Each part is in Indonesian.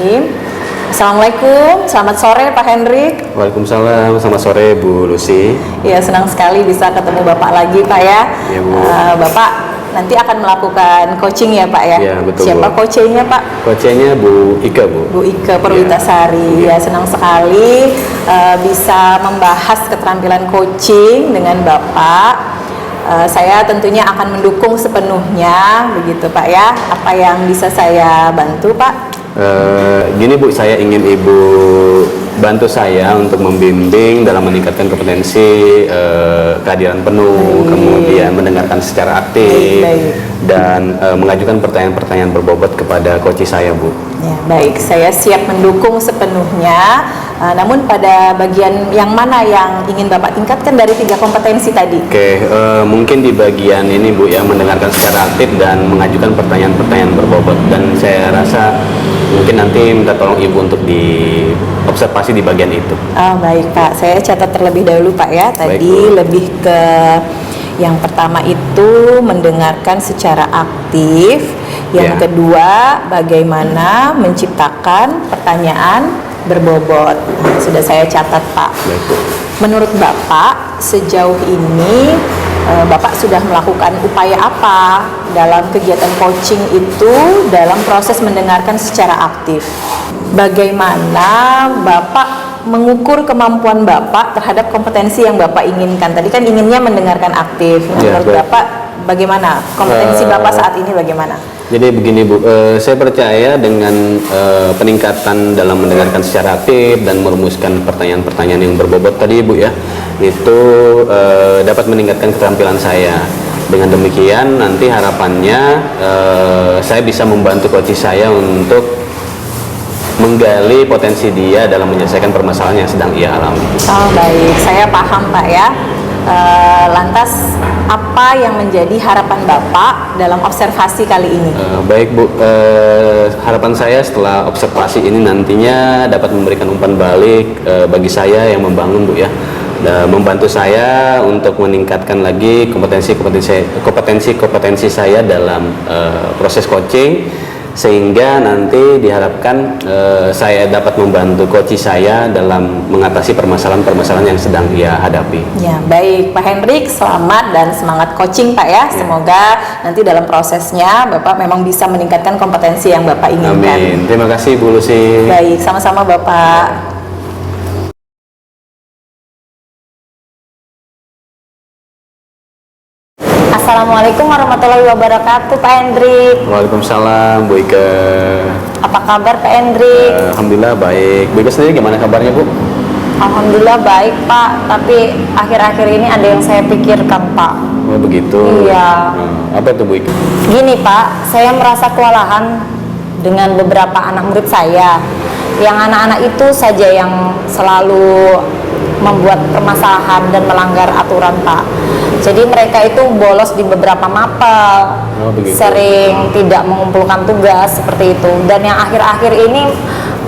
Bismillahirrahmanirrahim. Assalamualaikum, selamat sore Pak Hendrik. Waalaikumsalam, selamat sore Bu Lucy. Ya, senang sekali bisa ketemu Bapak lagi Pak ya. Ya, Bu. Bapak nanti akan melakukan coaching ya Pak ya? Ya, betul, Siapa Bu. coachingnya Pak? Coachnya Bu Ika, Bu. Bu Ika Perwitasari. Ya, senang sekali bisa membahas keterampilan coaching dengan Bapak. Saya tentunya akan mendukung sepenuhnya begitu Pak ya. Apa yang bisa saya bantu Pak? Gini Bu, saya ingin Ibu bantu saya untuk membimbing dalam meningkatkan kompetensi kehadiran penuh, kemudian mendengarkan secara aktif, dan mengajukan pertanyaan-pertanyaan berbobot kepada coach saya, Bu. Ya, baik, saya siap mendukung sepenuhnya. Namun pada bagian yang mana yang ingin Bapak tingkatkan dari 3 kompetensi tadi? Oke, mungkin di bagian ini Bu, yang mendengarkan secara aktif dan mengajukan pertanyaan-pertanyaan berbobot. Dan saya rasa mungkin nanti minta tolong Ibu untuk diobservasi di bagian itu. Oh, baik Pak, saya catat terlebih dahulu Pak ya. Tadi Baik, lebih ke yang pertama itu mendengarkan secara aktif. Yang Ya. kedua, bagaimana menciptakan pertanyaan berbobot. Sudah saya catat Pak. Baik, Bu. Menurut Bapak, sejauh ini Bapak sudah melakukan upaya apa dalam kegiatan coaching itu dalam proses mendengarkan secara aktif? Bagaimana Bapak mengukur kemampuan Bapak terhadap kompetensi yang Bapak inginkan? Tadi kan inginnya mendengarkan aktif. Nah, Ya, menurut baik. Bapak bagaimana? Kompetensi Bapak saat ini bagaimana? Jadi begini Bu, saya percaya dengan peningkatan dalam mendengarkan secara aktif dan merumuskan pertanyaan-pertanyaan yang berbobot tadi Bu ya, itu dapat meningkatkan keterampilan saya. Dengan demikian nanti harapannya saya bisa membantu coach saya untuk menggali potensi dia dalam menyelesaikan permasalahan yang sedang ia alami. Oh baik, saya paham Pak ya. Lantas apa yang menjadi harapan Bapak dalam observasi kali ini? Baik Bu, harapan saya setelah observasi ini nantinya dapat memberikan umpan balik bagi saya yang membangun Bu ya, dan membantu saya untuk meningkatkan lagi kompetensi saya dalam proses coaching, sehingga nanti diharapkan saya dapat membantu coach saya dalam mengatasi permasalahan-permasalahan yang sedang ia hadapi. Ya, baik Pak Hendrik, selamat dan semangat coaching Pak ya. Semoga nanti dalam prosesnya Bapak memang bisa meningkatkan kompetensi yang Bapak inginkan. Amin. Terima kasih Bu Lucy. Baik, sama-sama Bapak. Assalamualaikum warahmatullahi wabarakatuh Pak Hendrik. Waalaikumsalam Bu Ika. Apa kabar Pak Hendrik? Alhamdulillah baik. Bu Ika sendiri gimana kabarnya Bu? Alhamdulillah baik Pak, tapi akhir-akhir ini ada yang saya pikirkan Pak. Oh begitu. Iya. Apa itu Bu Ika? Gini Pak, saya merasa kewalahan dengan beberapa anak murid saya. Yang anak-anak itu saja yang selalu membuat permasalahan dan melanggar aturan Pak. Jadi mereka itu bolos di beberapa mapel, sering tidak mengumpulkan tugas seperti itu. Dan yang akhir-akhir ini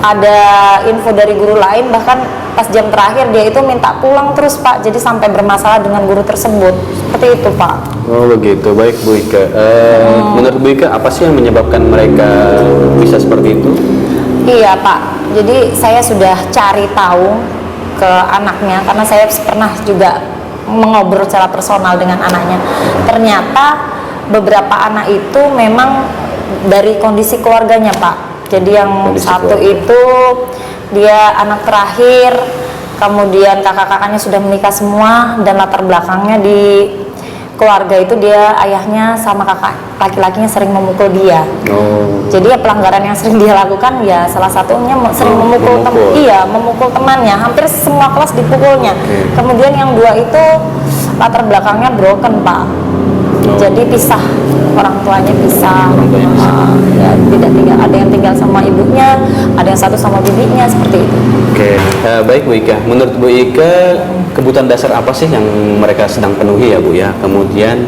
ada info dari guru lain, bahkan pas jam terakhir dia itu minta pulang terus Pak. Jadi sampai bermasalah dengan guru tersebut. Seperti itu Pak. Oh begitu, baik Bu Ika. Menurut Bu Ika apa sih yang menyebabkan mereka bisa seperti itu? Iya Pak, jadi saya sudah cari tahu ke anaknya, karena saya pernah juga mengobrol secara personal dengan anaknya. Ternyata beberapa anak itu memang dari kondisi keluarganya Pak. Jadi yang Kondisi satu keluarga. itu dia anak terakhir, kemudian kakak-kakaknya sudah menikah semua, dan latar belakangnya di keluarga itu dia ayahnya sama kakak laki-lakinya sering memukul dia. Oh. Jadi ya pelanggaran yang sering dia lakukan ya salah satunya sering memukul temannya. Hampir semua kelas dipukulnya. Kemudian yang 2 itu latar belakangnya broken Pak. Jadi pisah, orang tuanya pisah. Ya, tidak tinggal, ada yang tinggal sama ibunya, ada yang satu sama bibinya, seperti itu. Oke. Baik Bu Ika. Menurut Bu Ika kebutuhan dasar apa sih yang mereka sedang penuhi ya Bu ya? Kemudian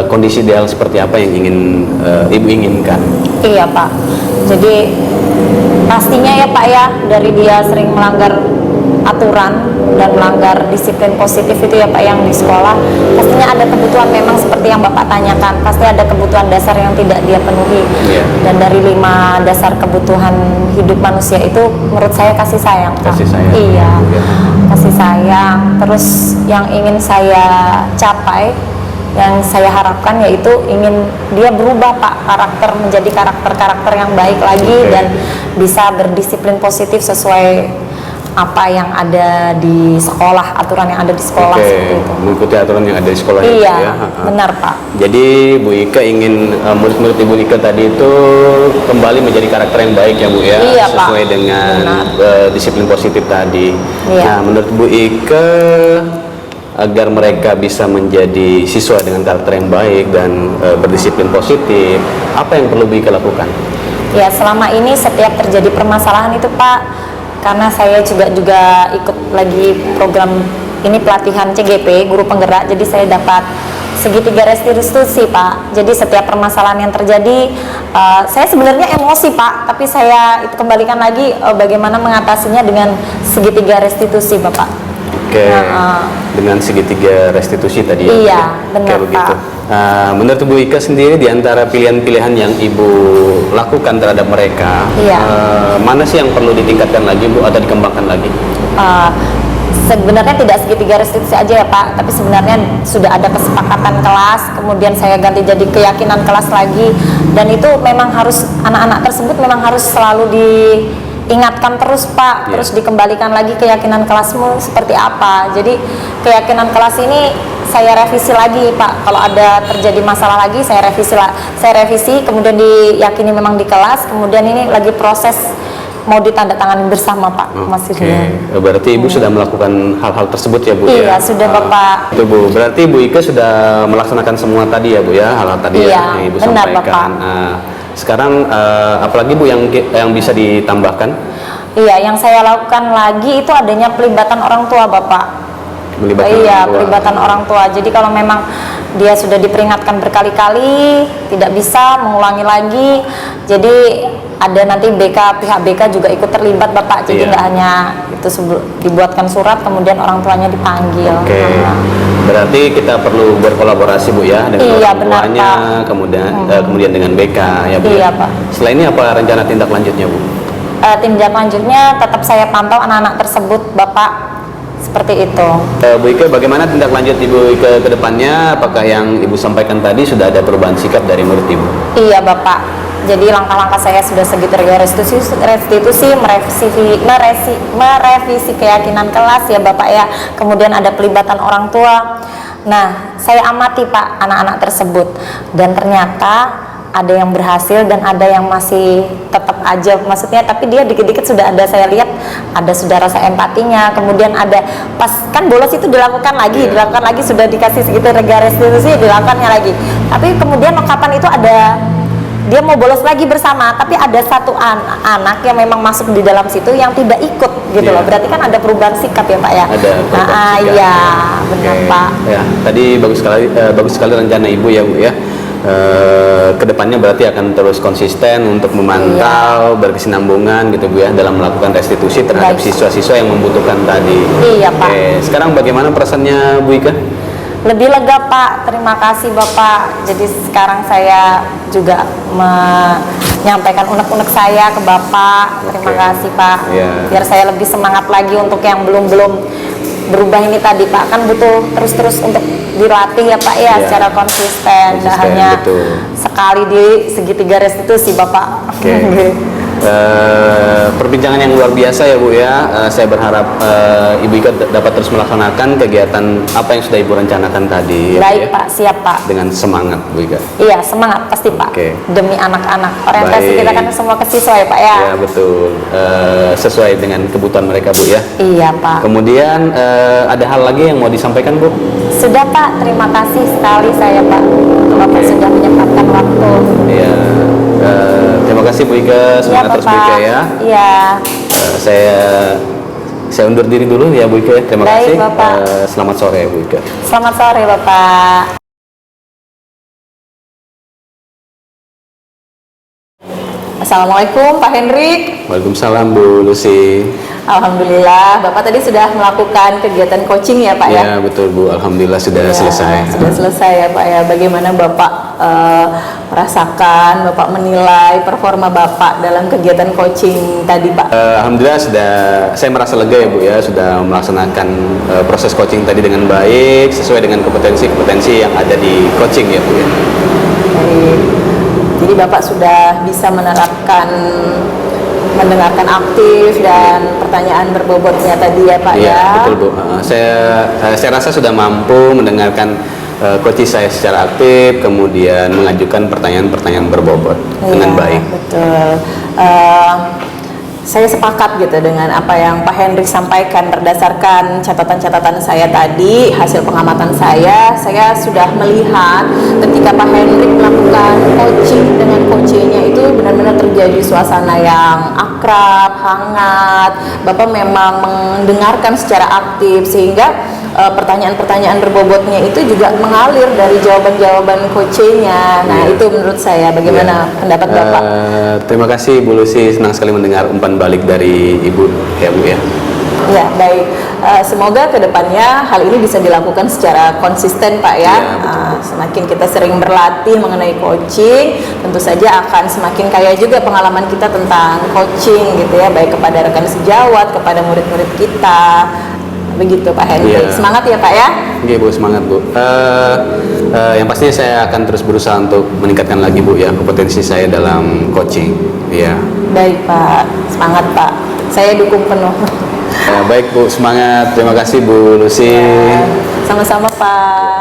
kondisi ideal seperti apa yang ingin Ibu inginkan? Iya Pak. Jadi pastinya ya Pak ya, dari dia sering melanggar aturan dan melanggar disiplin positif itu ya Pak yang di sekolah, pastinya ada kebutuhan memang seperti yang Bapak tanyakan, pasti ada kebutuhan dasar yang tidak dia penuhi. Dan dari 5 dasar kebutuhan hidup manusia itu menurut saya kasih sayang Pak. Kasih sayang. Iya, kasih sayang. Terus yang ingin saya capai, yang saya harapkan yaitu ingin dia berubah Pak, karakter menjadi karakter yang baik lagi dan bisa berdisiplin positif sesuai apa yang ada di sekolah, aturan yang ada di sekolah seperti itu. Mengikuti aturan yang ada di sekolah. Iya, ya. benar Pak. Jadi Bu Ika ingin murid-murid Ibu Ika tadi itu kembali menjadi karakter yang baik ya Bu ya, Iya, sesuai Pak. dengan disiplin positif tadi. Iya. Nah, menurut Bu Ika agar mereka bisa menjadi siswa dengan karakter yang baik dan berdisiplin positif, apa yang perlu Bu Ika lakukan? Ya, selama ini setiap terjadi permasalahan itu Pak, karena saya juga ikut lagi program ini pelatihan CGP, guru penggerak, jadi saya dapat segitiga restitusi Pak. Jadi setiap permasalahan yang terjadi, saya sebenarnya emosi Pak, tapi saya itu kembalikan lagi bagaimana mengatasinya dengan segitiga restitusi Bapak. Oke, dengan segitiga restitusi tadi ya? Iya, benar begitu. Pak. Menurut Bu Ika sendiri di antara pilihan-pilihan yang Ibu lakukan terhadap mereka, mana sih yang perlu ditingkatkan lagi Bu atau dikembangkan lagi? Sebenarnya tidak segitiga restitusi aja ya Pak, tapi sebenarnya sudah ada kesepakatan kelas, kemudian saya ganti jadi keyakinan kelas lagi, dan itu memang harus anak-anak tersebut memang harus selalu diingatkan terus Pak, terus dikembalikan lagi keyakinan kelasmu seperti apa. Jadi keyakinan kelas ini saya revisi lagi Pak, kalau ada terjadi masalah lagi saya revisi, kemudian diyakini memang di kelas, kemudian ini lagi proses mau ditandatangani bersama Pak. Berarti Ibu sudah melakukan hal-hal tersebut ya Bu? Iya, sudah Bapak. Itu Bu, berarti Bu Ika sudah melaksanakan semua tadi ya Bu ya, hal-hal tadi yang Ibu benar, sampaikan. Sekarang apalagi Bu yang bisa ditambahkan? Iya, yang saya lakukan lagi itu adanya pelibatan orang tua Bapak. Pelibatan orang tua. Jadi kalau memang dia sudah diperingatkan berkali-kali, tidak bisa mengulangi lagi, jadi ada nanti pihak BK juga ikut terlibat Bapak. Jadi nggak hanya itu dibuatkan surat kemudian orang tuanya dipanggil. Berarti kita perlu berkolaborasi Bu ya dengan orang tuanya, kemudian dengan BK ya Bu. Iya Pak. Setelah ini apa rencana tindak lanjutnya Bu? Tindak lanjutnya tetap saya pantau anak-anak tersebut Bapak, seperti itu. Bu Ika, bagaimana tindak lanjut Ibu Ika ke depannya? Apakah yang Ibu sampaikan tadi sudah ada perubahan sikap dari murid Ibu? Iya Bapak. Jadi langkah-langkah saya sudah segitiga restitusi, merevisi keyakinan kelas ya Bapak ya. Kemudian ada pelibatan orang tua. Nah, saya amati Pak anak-anak tersebut, dan ternyata ada yang berhasil dan ada yang masih tetap aja, maksudnya tapi dia dikit-dikit sudah ada, saya lihat ada sudah rasa empatinya. Kemudian ada pas kan bolos itu dilakukan lagi sudah dikasih segitiga restitusi, dilakukannya lagi. Tapi kemudian kapan itu ada dia mau bolos lagi bersama, tapi ada satu anak yang memang masuk di dalam situ yang tidak ikut gitu loh. Berarti kan ada perubahan sikap ya Pak ya. Ada perubahan sikap. Iya, benar Pak. Ya, tadi bagus sekali rencana Ibu ya Bu ya. Kedepannya berarti akan terus konsisten untuk memantau, berkesinambungan gitu Bu ya dalam melakukan restitusi terhadap siswa-siswa yang membutuhkan tadi. Iya Pak. Sekarang bagaimana perasaannya Bu Ika? Lebih lega Pak, terima kasih Bapak. Jadi sekarang saya juga menyampaikan unek-unek saya ke Bapak. Terima kasih Pak. Biar saya lebih semangat lagi untuk yang belum berubah ini tadi Pak. Kan butuh terus-terus untuk dilatih ya Pak ya, secara konsisten. Tidak hanya sekali di segitiga restitusi Bapak. Perbincangan yang luar biasa ya Bu ya. Saya berharap Ibu Ika dapat terus melaksanakan kegiatan apa yang sudah Ibu rencanakan tadi. Baik Pak, siap Pak. Dengan semangat Bu Ika. Iya, semangat pasti Pak. Demi anak-anak. Orientasi kita kan semua ke siswa ya Pak ya. Iya betul. Sesuai dengan kebutuhan mereka Bu ya. Iya Pak. Kemudian ada hal lagi yang mau disampaikan Bu? Sudah Pak, terima kasih sekali saya Pak. Bapak sudah menyempatkan waktu. Iya. Terima kasih Bu Ika, semangat terus Bu Ika ya. Iya. Saya undur diri dulu ya Bu Ika. Terima kasih. Bapak. Selamat sore Bu Ika. Selamat sore Bapak. Assalamualaikum Pak Hendrik. Waalaikumsalam Bu Lucy. Alhamdulillah, Bapak tadi sudah melakukan kegiatan coaching ya Pak ya? Ya betul Bu, alhamdulillah sudah Ya, selesai. sudah selesai ya Pak ya. Bagaimana Bapak merasakan, Bapak menilai performa Bapak dalam kegiatan coaching tadi Pak? Alhamdulillah saya merasa lega ya Bu ya, sudah melaksanakan proses coaching tadi dengan baik sesuai dengan kompetensi yang ada di coaching ya Bu ya. Baik. Jadi Bapak sudah bisa mendengarkan aktif dan pertanyaan berbobotnya tadi ya Pak Iya, ya? betul Bu. Saya rasa sudah mampu mendengarkan coach saya secara aktif, kemudian mengajukan pertanyaan-pertanyaan berbobot dengan Iya, baik. betul. Saya sepakat gitu dengan apa yang Pak Hendrik sampaikan berdasarkan catatan-catatan saya tadi, hasil pengamatan saya sudah melihat ketika Pak Hendrik melakukan coaching dengan coachnya itu benar-benar terjadi suasana yang akrab, hangat. Bapak memang mendengarkan secara aktif sehingga pertanyaan-pertanyaan berbobotnya itu juga mengalir dari jawaban-jawaban coachnya. Nah, itu menurut saya bagaimana pendapat Bapak? Terima kasih Bu Lucy, senang sekali mendengar umpan balik dari Ibu ya Bu ya. Ya, baik. Semoga kedepannya hal ini bisa dilakukan secara konsisten Pak ya. Ya, betul. Semakin kita sering berlatih mengenai coaching, tentu saja akan semakin kaya juga pengalaman kita tentang coaching gitu ya, baik kepada rekan sejawat, kepada murid-murid kita. Begitu Pak Hendrik. Ya. Semangat ya Pak ya. Oke Bu, semangat Bu. Yang pastinya saya akan terus berusaha untuk meningkatkan lagi Bu ya kompetensi saya dalam coaching. Ya. Baik Pak, semangat Pak. Saya dukung penuh. Baik Bu, semangat. Terima kasih Bu Lucy. Sama-sama Pak.